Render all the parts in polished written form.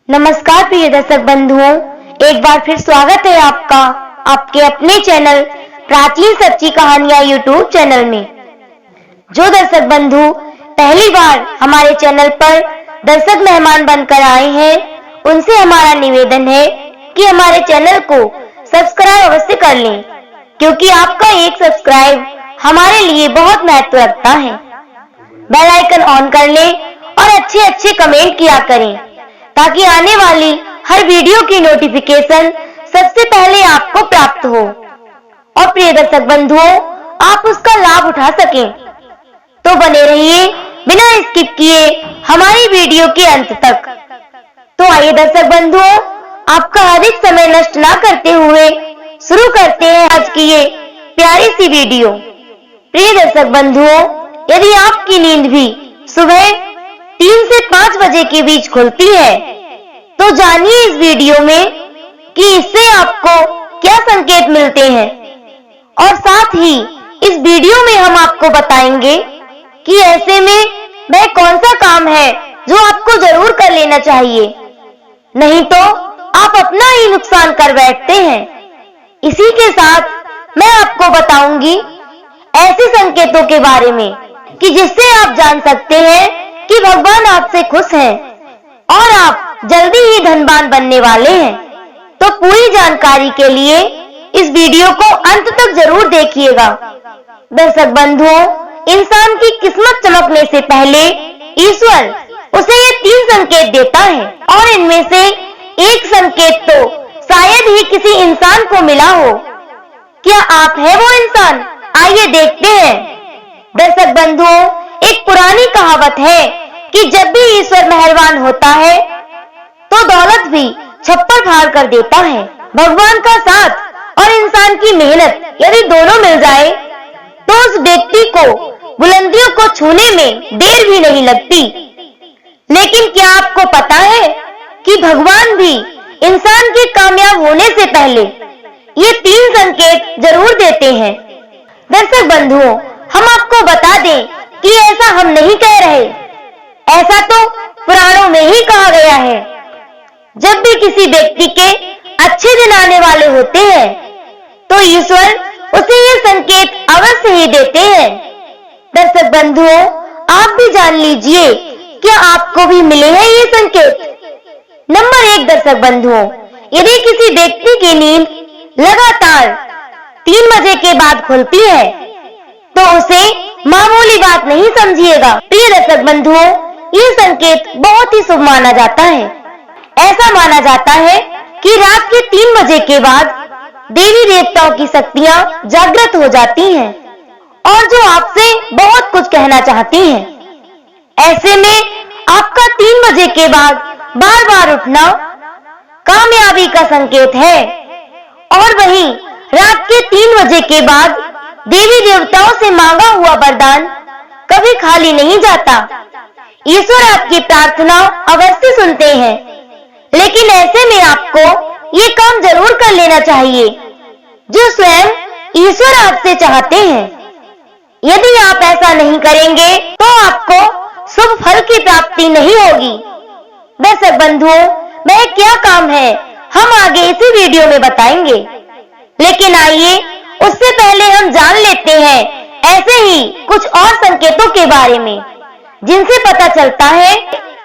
नमस्कार प्रिय दर्शक बंधुओं, एक बार फिर स्वागत है आपका आपके अपने चैनल प्राचीन सच्ची कहानियां यूट्यूब चैनल में। जो दर्शक बंधु पहली बार हमारे चैनल पर दर्शक मेहमान बनकर आए हैं, उनसे हमारा निवेदन है कि हमारे चैनल को सब्सक्राइब अवश्य कर लें, क्योंकि आपका एक सब्सक्राइब हमारे लिए बहुत महत्व रखता है। बेल आइकन ऑन कर लें और अच्छे कमेंट किया करें, ताकि आने वाली हर वीडियो की नोटिफिकेशन सबसे पहले आपको प्राप्त हो और प्रिय दर्शक बंधुओं आप उसका लाभ उठा सकें। तो बने रहिए बिना स्किप किए हमारी वीडियो के अंत तक। तो आइए दर्शक बंधुओं, आपका अधिक समय नष्ट ना करते हुए शुरू करते हैं आज की ये प्यारी सी वीडियो। प्रिय दर्शक बंधुओं, यदि आपकी नींद भी सुबह 3 से 5 बजे के बीच खुलती है, तो जानिए इस वीडियो में कि इससे आपको क्या संकेत मिलते हैं, और साथ ही इस वीडियो में हम आपको बताएंगे कि ऐसे में वह कौन सा काम है जो आपको जरूर कर लेना चाहिए, नहीं तो आप अपना ही नुकसान कर बैठते हैं। इसी के साथ मैं आपको बताऊंगी ऐसे संकेतों के बारे में कि जिससे आप जान सकते हैं कि भगवान आपसे खुश हैं और आप जल्दी ही धनवान बनने वाले हैं। तो पूरी जानकारी के लिए इस वीडियो को अंत तक जरूर देखिएगा। दर्शक बंधुओं, इंसान की किस्मत चमकने से पहले ईश्वर उसे ये 3 संकेत देता है, और इनमें से एक संकेत तो शायद ही किसी इंसान को मिला हो। क्या आप है वो इंसान? आइए देखते हैं। दर्शक बंधुओं, एक पुरानी कहावत है कि जब भी ईश्वर मेहरबान होता है तो दौलत भी छप्पर फाड़ कर देता है। भगवान का साथ और इंसान की मेहनत यदि दोनों मिल जाए तो उस व्यक्ति को बुलंदियों को छूने में देर भी नहीं लगती। लेकिन क्या आपको पता है कि भगवान भी इंसान के कामयाब होने से पहले ये 3 संकेत जरूर देते हैं। दर्शक बंधुओं, हम आपको बता दें कि ऐसा हम नहीं कह रहे, ऐसा तो पुराणों में ही कहा गया है। जब भी किसी व्यक्ति के अच्छे दिन आने वाले होते हैं तो ईश्वर उसे ये संकेत अवश्य ही देते हैं। दर्शक बंधुओं, आप भी जान लीजिए, क्या आपको भी मिले हैं ये संकेत? नंबर 1 दर्शक बंधुओं, यदि किसी व्यक्ति की नींद लगातार 3 बजे के बाद खुलती है तो उसे मामूली बात नहीं समझिएगा। प्रिय दर्शक बंधुओं, ये संकेत बहुत ही शुभ माना जाता है। ऐसा माना जाता है कि रात के 3 बजे के बाद देवी देवताओं की शक्तियां जागृत हो जाती हैं और जो आपसे बहुत कुछ कहना चाहती हैं। ऐसे में आपका 3 बजे के बाद बार बार उठना कामयाबी का संकेत है, और वहीं रात के 3 बजे के बाद देवी देवताओं से मांगा हुआ वरदान कभी खाली नहीं जाता। ईश्वर आपकी प्रार्थना अवश्य सुनते हैं, लेकिन ऐसे में आपको ये काम जरूर कर लेना चाहिए जो स्वयं ईश्वर आपसे चाहते हैं। यदि आप ऐसा नहीं करेंगे तो आपको शुभ फल की प्राप्ति नहीं होगी। दर्शक बंधुओं, वह क्या काम है हम आगे इसी वीडियो में बताएंगे, लेकिन आइए उससे पहले हम जान लेते हैं ऐसे ही कुछ और संकेतों के बारे में जिनसे पता चलता है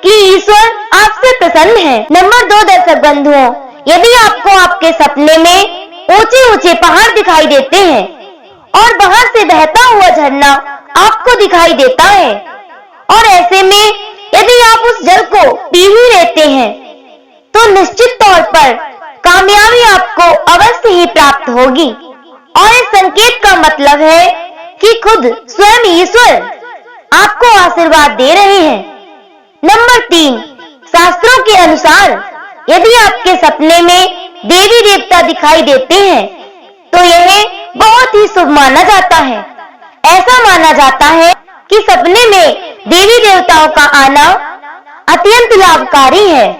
कि ईश्वर आपसे प्रसन्न है। नंबर 2 दर्शक बंधुओं, यदि आपको आपके सपने में ऊंचे पहाड़ दिखाई देते हैं और बाहर से बहता हुआ झरना आपको दिखाई देता है, और ऐसे में यदि आप उस जल को पी ही लेते हैं तो निश्चित तौर पर कामयाबी आपको अवश्य ही प्राप्त होगी। और इस संकेत का मतलब है कि खुद स्वयं ईश्वर आपको आशीर्वाद दे रहे हैं। नंबर 3, शास्त्रों के अनुसार यदि आपके सपने में देवी देवता दिखाई देते हैं तो यह बहुत ही शुभ माना जाता है। ऐसा माना जाता है कि सपने में देवी देवताओं का आना अत्यंत लाभकारी है।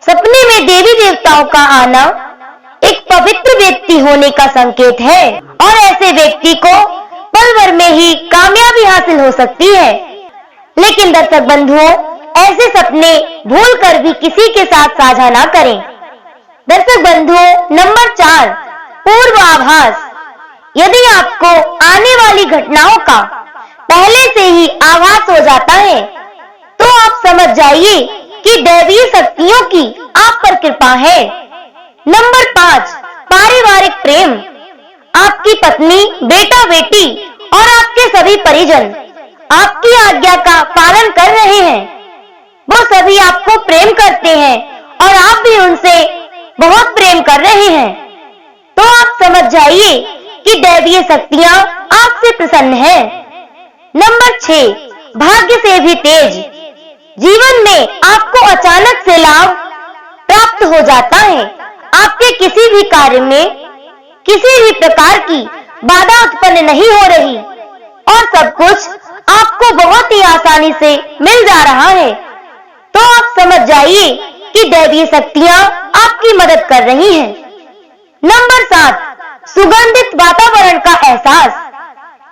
सपने में देवी देवताओं का आना एक पवित्र व्यक्ति होने का संकेत है, और ऐसे व्यक्ति को पल भर में ही कामयाबी हासिल हो सकती है। लेकिन दर्शक बंधुओं, ऐसे सपने भूल कर भी किसी के साथ साझा ना करें। दर्शक बंधुओं, नंबर 4, पूर्वाभास। यदि आपको आने वाली घटनाओं का पहले से ही आभास हो जाता है तो आप समझ जाइए कि दैवीय शक्तियों की आप पर कृपा है। नंबर 5, पारिवारिक प्रेम। आपकी पत्नी, बेटा बेटी और आपके सभी परिजन आपकी आज्ञा का पालन कर रहे हैं। वो सभी आपको प्रेम करते हैं और आप भी उनसे बहुत प्रेम कर रहे हैं। तो आप समझ जाइए कि दैवीय शक्तियां आपसे प्रसन्न हैं। नंबर 6, भाग्य से भी तेज। जीवन में आपको अचानक से लाभ प्राप्त हो जाता है। आपके किसी भी कार्य में किसी भी प्रकार की बाधा उत्पन्न नहीं हो रही और सब कुछ आपको बहुत ही आसानी से मिल जा रहा है। तो आप समझ जाइए कि दैवीय शक्तियां आपकी मदद कर रही हैं। नंबर 7, सुगंधित वातावरण का एहसास।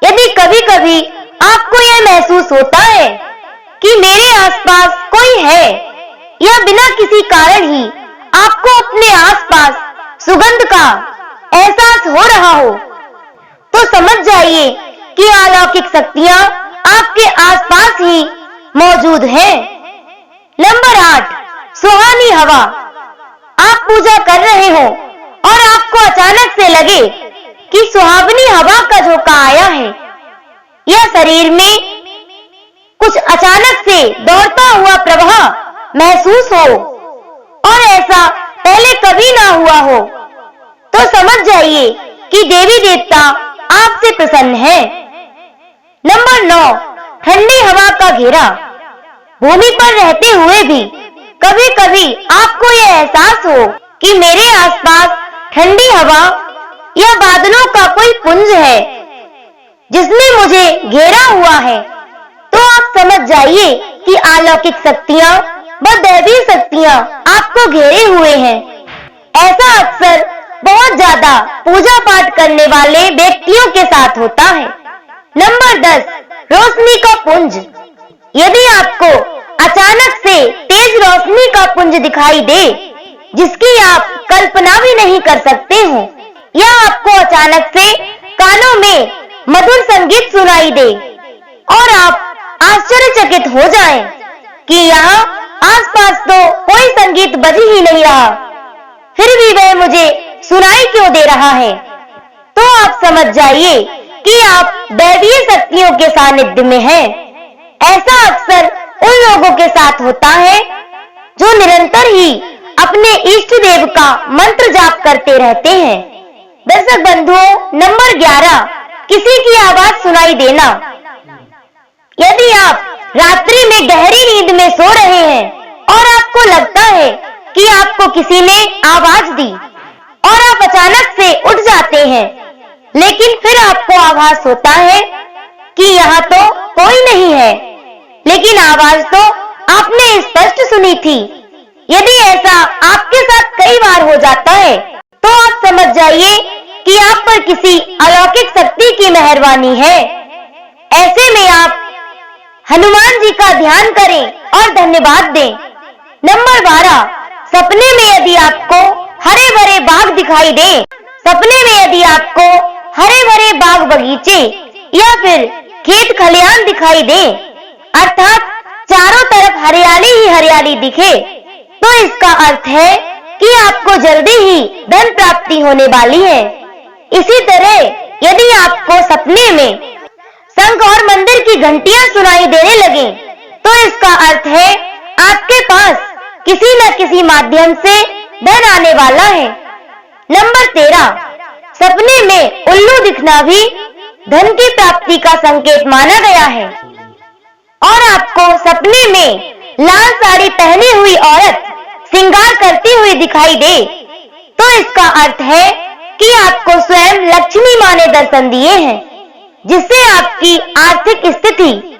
यदि कभी-कभी आपको यह महसूस होता है कि मेरे आसपास कोई है या बिना किसी कारण ही आपको अपने आसपास सुगंध का एहसास हो रहा हो, तो समझ जाइए कि अलौकिक शक्तियां आपके आसपास ही मौजूद हैं। नंबर 8, सुहानी हवा। आप पूजा कर रहे हो और आपको अचानक से लगे कि सुहावनी हवा का झोंका आया है या शरीर में कुछ अचानक से दौड़ता हुआ प्रवाह महसूस हो और ऐसा पहले कभी ना हुआ हो, तो समझ जाइए कि देवी देवता आपसे प्रसन्न है। नंबर 9, ठंडी हवा का घेरा। भूमि पर रहते हुए भी कभी-कभी आपको यह एहसास हो कि मेरे आसपास ठंडी हवा या बादलों का कोई पुंज है जिसने मुझे घेरा हुआ है, तो आप समझ जाइए कि अलौकिक शक्तियां व दैवीय शक्तियां आपको घेरे हुए हैं। ऐसा अक्सर बहुत ज्यादा पूजा पाठ करने वाले व्यक्तियों के साथ होता है। नंबर 10, रोशनी का पुंज। यदि आपको अचानक से तेज रोशनी का पुंज दिखाई दे जिसकी आप कल्पना भी नहीं कर सकते हो, या आपको अचानक से कानों में मधुर संगीत सुनाई दे और आप आश्चर्यचकित हो जाएं कि यहाँ आसपास तो कोई संगीत बज ही नहीं रहा, फिर भी वह मुझे सुनाई क्यों दे रहा है, तो आप समझ जाइए कि आप दैवीय शक्तियों के सानिध्य में हैं। ऐसा अक्सर उन लोगों के साथ होता है जो निरंतर ही अपने इष्ट देव का मंत्र जाप करते रहते हैं। दर्शक बंधुओं, नंबर 11, किसी की आवाज सुनाई देना। यदि आप रात्रि में गहरी नींद में सो रहे हैं और आपको लगता है कि आपको किसी ने आवाज दी और आप अचानक से उठ जाते हैं, लेकिन फिर आपको आभास होता है कि यहाँ तो कोई नहीं है, लेकिन आवाज तो आपने स्पष्ट सुनी थी। यदि ऐसा आपके साथ कई बार हो जाता है तो आप समझ जाइए कि आप पर किसी अलौकिक शक्ति की मेहरबानी है। ऐसे में आप हनुमान जी का ध्यान करें और धन्यवाद दें। नंबर 12, सपने में यदि आपको हरे भरे बाग दिखाई दे। सपने में यदि आपको हरे भरे बाग बगीचे या फिर खेत खलिहान दिखाई दे, अर्थात चारों तरफ हरियाली ही हरियाली दिखे, तो इसका अर्थ है कि आपको जल्दी ही धन प्राप्ति होने वाली है। इसी तरह यदि आपको सपने में शंख और मंदिर की घंटियां सुनाई देने लगे, तो इसका अर्थ है आपके पास किसी न किसी माध्यम से धन आने वाला है। नंबर 13, सपने में उल्लू दिखना भी धन की प्राप्ति का संकेत माना गया है। और आपको सपने में लाल साड़ी पहनी हुई औरत श्रृंगार करती हुई दिखाई दे, तो इसका अर्थ है कि आपको स्वयं लक्ष्मी मां ने दर्शन दिए हैं, जिससे आपकी आर्थिक स्थिति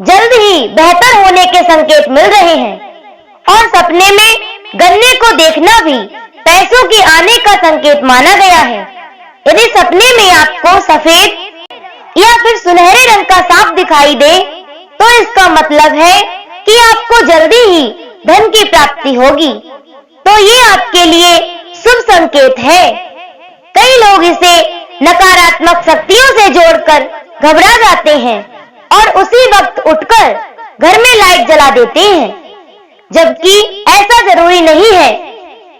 जल्द ही बेहतर होने के संकेत मिल रहे हैं। और सपने में गन्ने को देखना भी पैसों के आने का संकेत माना गया है। यदि सपने में आपको सफेद या फिर सुनहरे रंग का सांप दिखाई दे, तो इसका मतलब है कि आपको जल्दी ही धन की प्राप्ति होगी, तो ये आपके लिए शुभ संकेत है। कई लोग इसे नकारात्मक शक्तियों से जोड़कर घबरा जाते हैं और उसी वक्त उठकर घर में लाइट जला देते हैं, जबकि ऐसा जरूरी नहीं है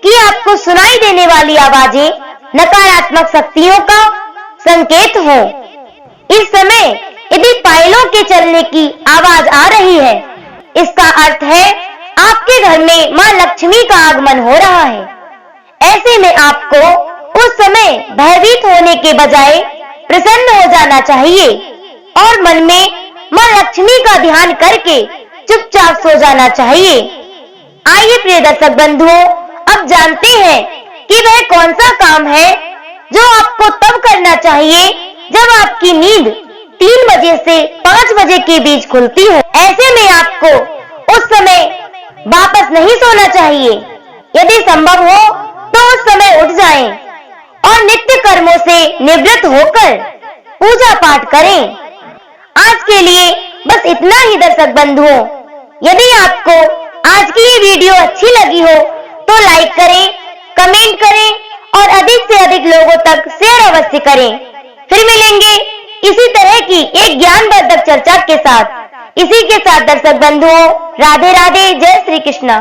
कि आपको सुनाई देने वाली आवाजें नकारात्मक शक्तियों का संकेत हो। इस समय यदि पायलों के चलने की आवाज आ रही है, इसका अर्थ है आपके घर में मां लक्ष्मी का आगमन हो रहा है। ऐसे में आपको उस समय भयभीत होने के बजाय प्रसन्न हो जाना चाहिए और मन में मां लक्ष्मी का ध्यान करके चुपचाप सो जाना चाहिए। आइए प्रिय दर्शक बंधुओं, अब जानते हैं कि वह कौन सा काम है जो आपको तब करना चाहिए जब आपकी नींद 3 बजे से 5 बजे के बीच खुलती हो। ऐसे में आपको उस समय वापस नहीं सोना चाहिए। यदि संभव हो तो उस समय उठ जाएं और नित्य कर्मों से निवृत्त होकर पूजा पाठ करें। आज के लिए बस इतना ही दर्शक बंधुओं। यदि आपको आज की ये वीडियो अच्छी लगी हो तो लाइक करें, कमेंट करें और अधिक से अधिक लोगों तक शेयर अवश्य करें। फिर मिलेंगे इसी तरह की एक ज्ञानवर्धक चर्चा के साथ। इसी के साथ दर्शक बंधुओं, राधे राधे, जय श्री कृष्णा।